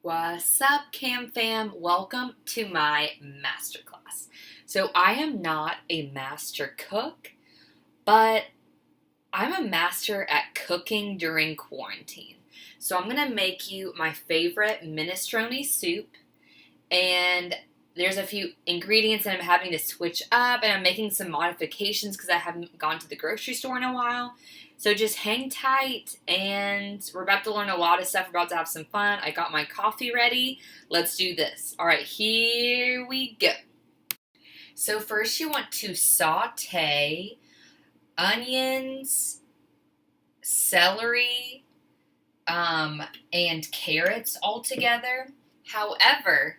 What's up, Cam Fam? Welcome to my masterclass. So I am not a master cook, but I'm a master at cooking during quarantine. So I'm going to make you my favorite minestrone soup, and there's a few ingredients that I'm having to switch up, and I'm making some modifications because I haven't gone to the grocery store in a while. So just hang tight, and we're about to learn a lot of stuff. We're about to have some fun. I got my coffee ready. Let's do this. All right, here we go. So first you want to saute onions, celery, and carrots all together. However,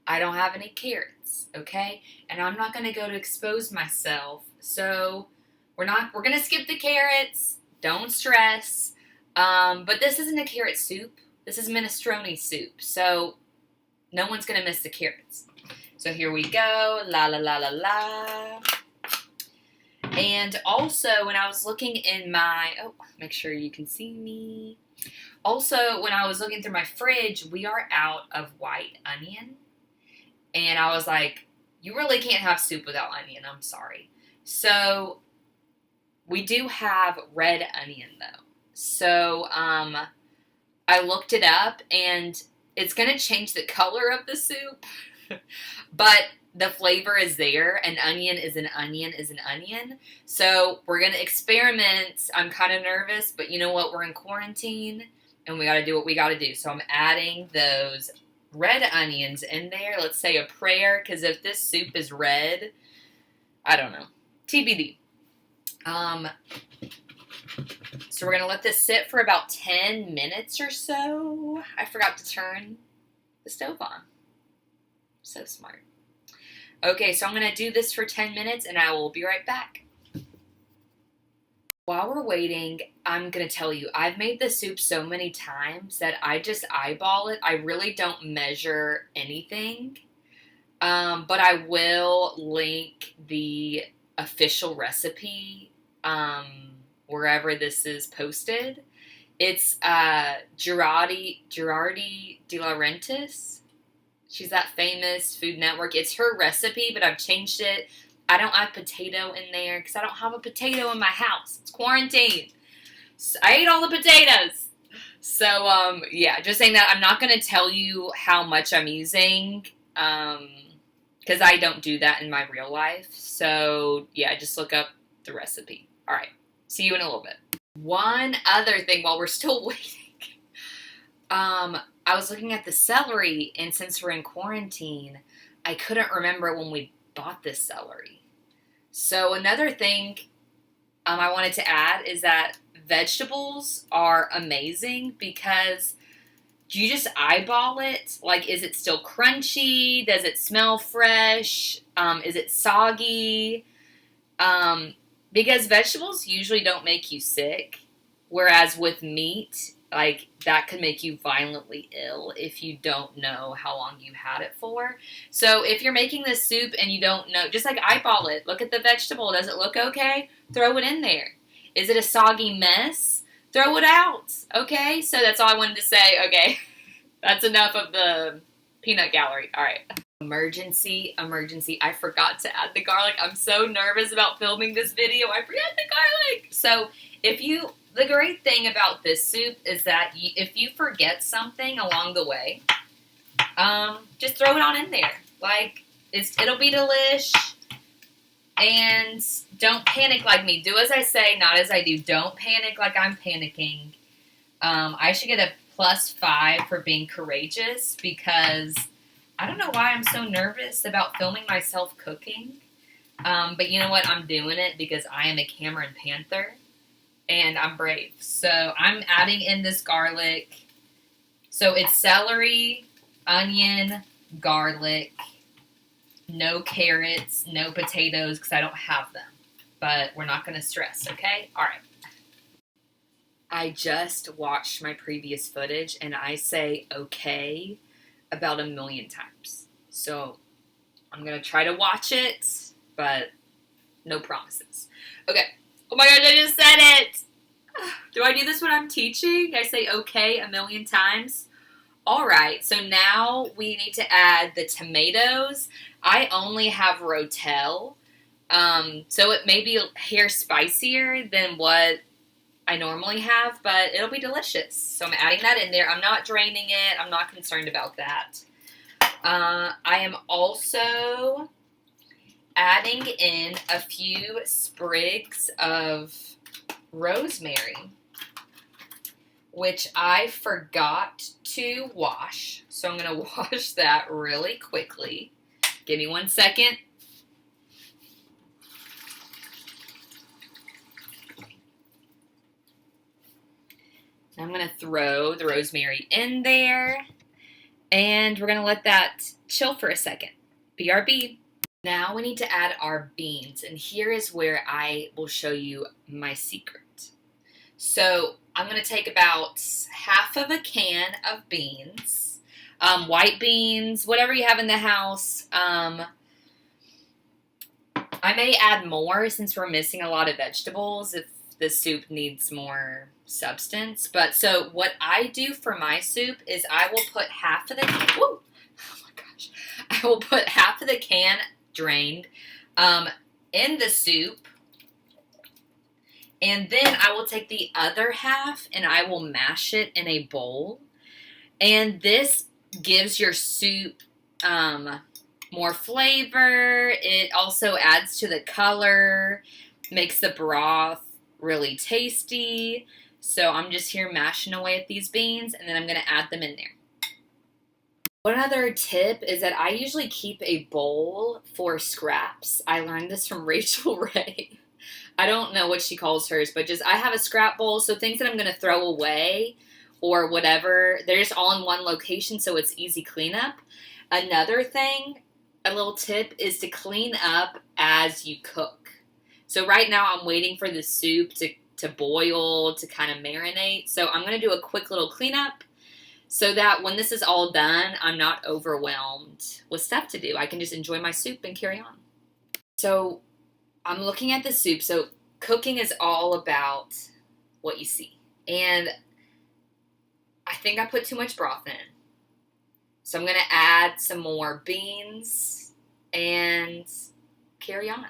I don't have any carrots, okay? And I'm not going to go to expose myself, so we're going to skip the carrots. Don't stress. But this isn't a carrot soup. This is minestrone soup, so no one's going to miss the carrots. So here we go. La, la, la, la, la. And also, when I was looking in my... Oh, make sure you can see me. Also, when I was looking through my fridge, we are out of white onion. And I was like, you really can't have soup without onion. I'm sorry. So we do have red onion, though. So I looked it up, and it's going to change the color of the soup. But the flavor is there. An onion is an onion is an onion. So we're going to experiment. I'm kind of nervous, but you know what? We're in quarantine, and we got to do what we got to do. So I'm adding those red onions in there. Let's say a prayer, because if this soup is red, I don't know. TBD. So we're going to let this sit for about 10 minutes or so. I forgot to turn the stove on. So smart. Okay, so I'm going to do this for 10 minutes, and I will be right back. While we're waiting, I'm going to tell you, I've made this soup so many times that I just eyeball it. I really don't measure anything, but I will link the official recipe wherever this is posted. It's Girardi De Laurentiis. She's that famous Food Network. It's her recipe, but I've changed it. I don't have potato in there because I don't have a potato in my house. It's quarantine. So I ate all the potatoes. So, yeah, just saying that I'm not going to tell you how much I'm using because I don't do that in my real life. So, yeah, just look up the recipe. All right. See you in a little bit. One other thing while we're still waiting. I was looking at the celery, and since we're in quarantine, I couldn't remember when we bought this celery. So another thing I wanted to add is that vegetables are amazing because you just eyeball it. Like, is it still crunchy? Does it smell fresh? Is it soggy? Because vegetables usually don't make you sick, whereas with meat, like, that could make you violently ill if you don't know how long you had it for. So if you're making this soup and you don't know, just like eyeball it. Look at the vegetable. Does it look okay? Throw it in there. Is it a soggy mess? Throw it out. Okay? So that's all I wanted to say. Okay. That's enough of the peanut gallery. All right. Emergency. I forgot to add the garlic. I'm so nervous about filming this video. I forgot the garlic. So the great thing about this soup is that if you forget something along the way, just throw it on in there. Like, it'll be delish. And don't panic like me. Do as I say, not as I do. Don't panic like I'm panicking. I should get a +5 for being courageous because I don't know why I'm so nervous about filming myself cooking. But you know what? I'm doing it because I am a Cameron Panther. And I'm brave. So I'm adding in this garlic. So it's celery, onion, garlic, no carrots, no potatoes because I don't have them. But we're not going to stress, okay? All right. I just watched my previous footage and I say okay about 1,000,000 times. So I'm going to try to watch it, but no promises. Okay. Oh my gosh, I just said it! Do I do this when I'm teaching? I say okay 1,000,000 times? All right, so now we need to add the tomatoes. I only have Rotel, so it may be here spicier than what I normally have, but it'll be delicious. So I'm adding that in there. I'm not draining it. I'm not concerned about that. I am also adding in a few sprigs of rosemary, which I forgot to wash. So I'm going to wash that really quickly. Give me 1 second. I'm going to throw the rosemary in there, and we're going to let that chill for a second. BRB. Now we need to add our beans, and here is where I will show you my secret. So I'm going to take about half of a can of beans, white beans, whatever you have in the house. I may add more since we're missing a lot of vegetables if the soup needs more substance. But so what I do for my soup is I will put half of the oh my gosh, I will put half of the can drained in the soup, and then I will take the other half and I will mash it in a bowl, and this gives your soup more flavor. It also adds to the color, makes the broth really tasty. So I'm just here mashing away at these beans, and then I'm going to add them in there. One other tip is that I usually keep a bowl for scraps. I learned this from Rachel Ray. I don't know what she calls hers, but just I have a scrap bowl, so things that I'm going to throw away or whatever, they're just all in one location, so it's easy cleanup. Another thing, a little tip, is to clean up as you cook. So right now I'm waiting for the soup to boil, to kind of marinate. So I'm going to do a quick little cleanup so that when this is all done, I'm not overwhelmed with stuff to do. I can just enjoy my soup and carry on. So I'm looking at the soup. So cooking is all about what you see. And I think I put too much broth in. So I'm going to add some more beans and carry on.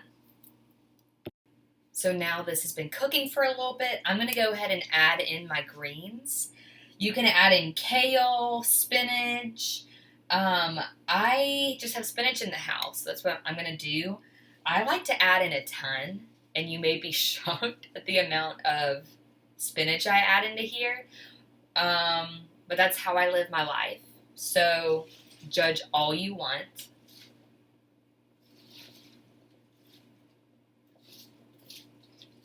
So now this has been cooking for a little bit. I'm going to go ahead and add in my greens. You can add in kale, spinach. I just have spinach in the house. That's what I'm going to do. I like to add in a ton, and you may be shocked at the amount of spinach I add into here. But that's how I live my life. So judge all you want.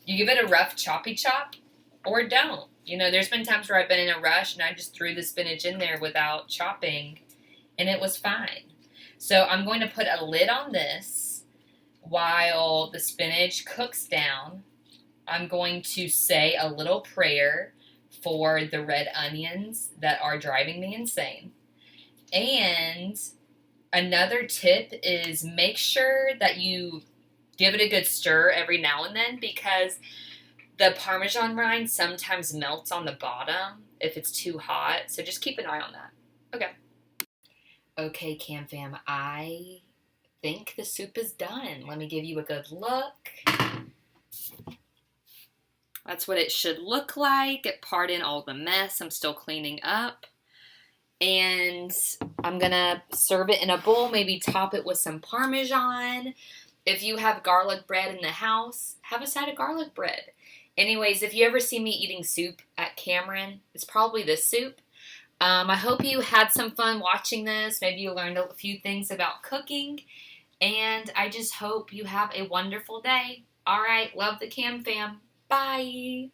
You give it a rough choppy chop or don't. You know, there's been times where I've been in a rush and I just threw the spinach in there without chopping and it was fine. So I'm going to put a lid on this while the spinach cooks down. I'm going to say a little prayer for the red onions that are driving me insane. And another tip is make sure that you give it a good stir every now and then, because the Parmesan rind sometimes melts on the bottom if it's too hot. So just keep an eye on that. Okay. Okay, Cam Fam, I think the soup is done. Let me give you a good look. That's what it should look like. Pardon all the mess. I'm still cleaning up. And I'm going to serve it in a bowl, maybe top it with some Parmesan. If you have garlic bread in the house, have a side of garlic bread. Anyways, if you ever see me eating soup at Cameron, it's probably this soup. I hope you had some fun watching this. Maybe you learned a few things about cooking. And I just hope you have a wonderful day. All right, love the Cam Fam. Bye.